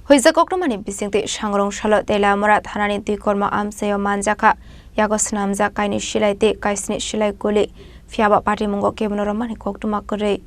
Huiza Koktomani Bisingti Shangrong Shalo de la Mora Hanani Dikorma Amsayo Manjaka Yagosnamza Kaini Shilai de Kaisni Shilai Guli Fiaba Party Mungo Kebnoromani Koktumakore.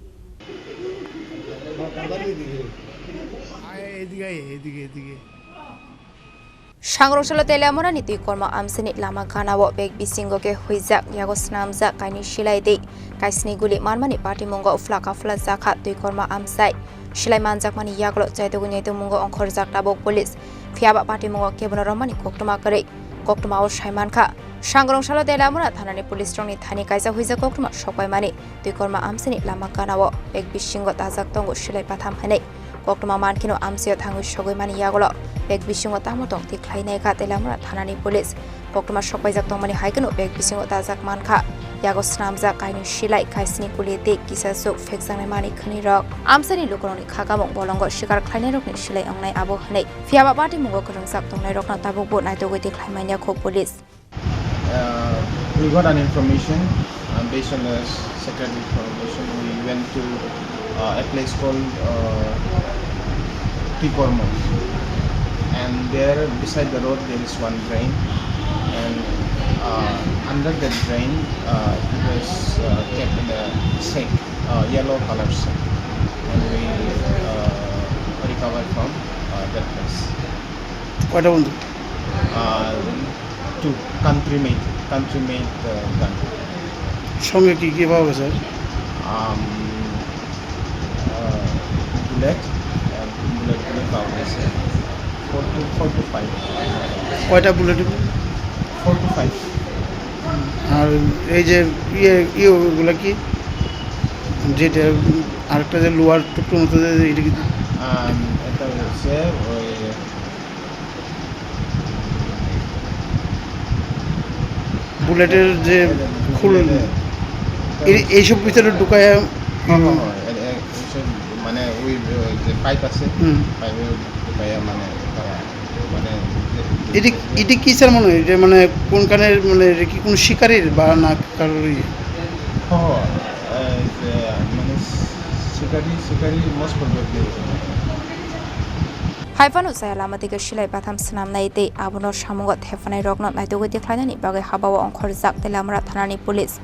Shangrong Shalo de la Mora Dikorma Amsani Lama Kanawo Beg Bisingo Huiza Yagosnamza Kaini Shilai de Kaisni Guli Marmani Party Mungo Flaka Flazaka Dikorma Amsai. Shilai manjak mani yaglo jaidugunya itu mungo ongkor jak tabok polis fiaba party mungo kebnoromani koktuma kare koktuma o shaimanka Shangrong Shalo de la Mora thanani police strongni thani kaisa huija koktuma sokai mani duikorma amsini lama kanawo ek bisingo tajak tongo shilai patham hane koktuma mankino amsio thangui sogoi mani yaglo ek bisingo tamotong tiklainai ka de la Mora thanani police koktuma sokai jak tongmani haikeno ek bisingo tajak manka Yagosnamza kaini shilai kaisni kulite kisasu feksanai mani khani rok amsani lukroni khakamong bolongo shikar khlainai rokni shilai ongnai abo hanai fiaba party mungo krongsak tongnai rokna tabukbo naitogoi tiklaimania kho police. We got an information based on the secret information. We went to a place called Tikormo, and there beside the road there is one drain, and under that drain it was kept in a sack, yellow color sack, and we recovered from that place. What happened? To country made gun. সঙ্গে কি কি পাওয়া গেছে? Bullet পাওয়া গেছে 4 to 5. কয়টা bullet? 4 to 5. আর এই যে ওগুলা কি যেটা আরেকটা যে লোয়ার টুকরো মতো এটা কি? এটা হচ্ছে ওই বুলেটের যে খুল এইসব ভিতরে ঢুকায় মানে ওই যে পাইপ আছে পাইপে ঢুকায় মানে মানে এটি কি স্যার মনে হয় এটা মানে কোনখানের মানে কি কোনো শিকারীর বা না কারোরই? মানে শিকারি most probably Haifanu saya lama tiga shilai patham senam naite abunor shamungot hefanai rokno naitogoi tiklainani bagai habawa ongkhor jak de la Mora thanani police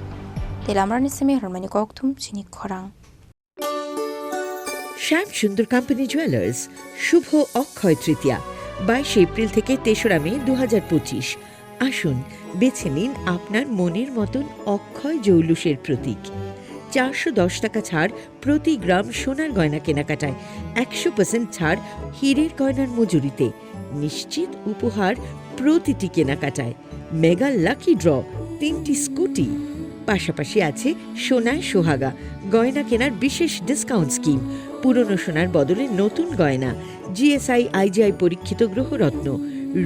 de la Mora ni semi hormani koktum chini khorang. শ্যাম সুন্দর company jewellers শুভ Akshaya Tritiya 22 April থেকে 3রা মে 2025। আসুন বেছে নিন আপনার মনের মতন অক্ষয় জৌলুসের প্রতীক। 410 টাকা ছাড় প্রতি গ্রাম সোনার গয়না কেনাকাটায়, 100% ছাড় হীরের গয়নার মজুরিতে, নিশ্চিত উপহার প্রতিটি কেনাকাটায়, মেগা লাকি ড্র 3টি স্কুটি, পাশাপাশি আছে সোনায় সোহাগা গয়না কেনার বিশেষ ডিসকাউন্ট স্কিম, পুরনো সোনার বদলে নতুন গয়না, জিএসআই আইজিআই পরীক্ষিত গ্রহরত্ন,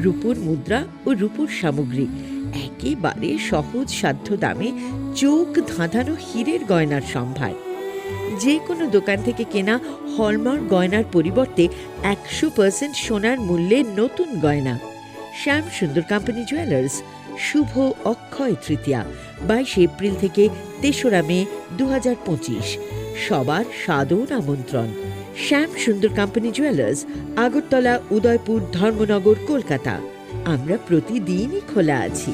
রূপোর মুদ্রা ও রূপোর সামগ্রী, একেবারে সহজ সাধ্য দামে চোখ ধাঁধানো হীরের গয়নার সম্ভার। যে কোনো দোকান থেকে কেনা হলমার্ক গয়নার পরিবর্তে 100% সোনার মূল্যে নতুন গয়না। শ্যাম সুন্দর কোম্পানি জুয়েলার্স শুভ অক্ষয় তৃতীয়া 22 এপ্রিল থেকে 3রা মে 2025। সবার সাদর আমন্ত্রণ। শ্যাম সুন্দর কোম্পানি জুয়েলার্স, আগরতলা, উদয়পুর, ধর্মনগর, কলকাতা। আমরা প্রতিদিনই খোলা আছি।